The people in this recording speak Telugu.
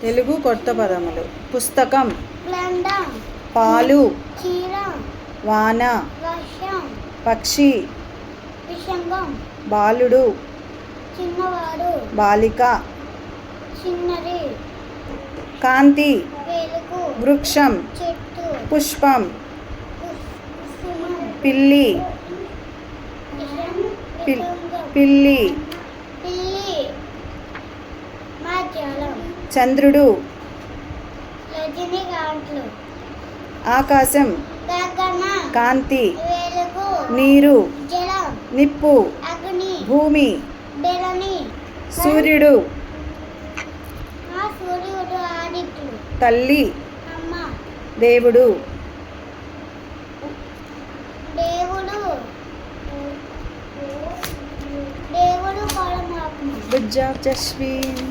తెలుగు కొత్త పదములు. పుస్తకం, గ్రంథం, పాలు, చీర, వాన, వర్షం, పక్షి, విషంగం, బాలుడు, చిన్నవాడు, బాలిక, చిన్నది, కాంతి, వెలుగు, వృక్షం, చెట్టు, పుష్పం, కుసుమం, పిల్లి, విషంగం, పిల్లి, పిల్లి, మాధ్యాలం, చంద్రుడు, రజనీకాంత్లు, ఆకాశం, గగన, కాంతి, వెలుగు, నీరు, జలం, నిప్పు, అగ్ని, భూమి, బెలని, సూర్యుడు, సూర్యుడు, ఆదిత్యుడు, తల్లి, అమ్మ, దేవుడు, దేవుడు, దేవుడు పరమాత్మ. Good job Jaswin.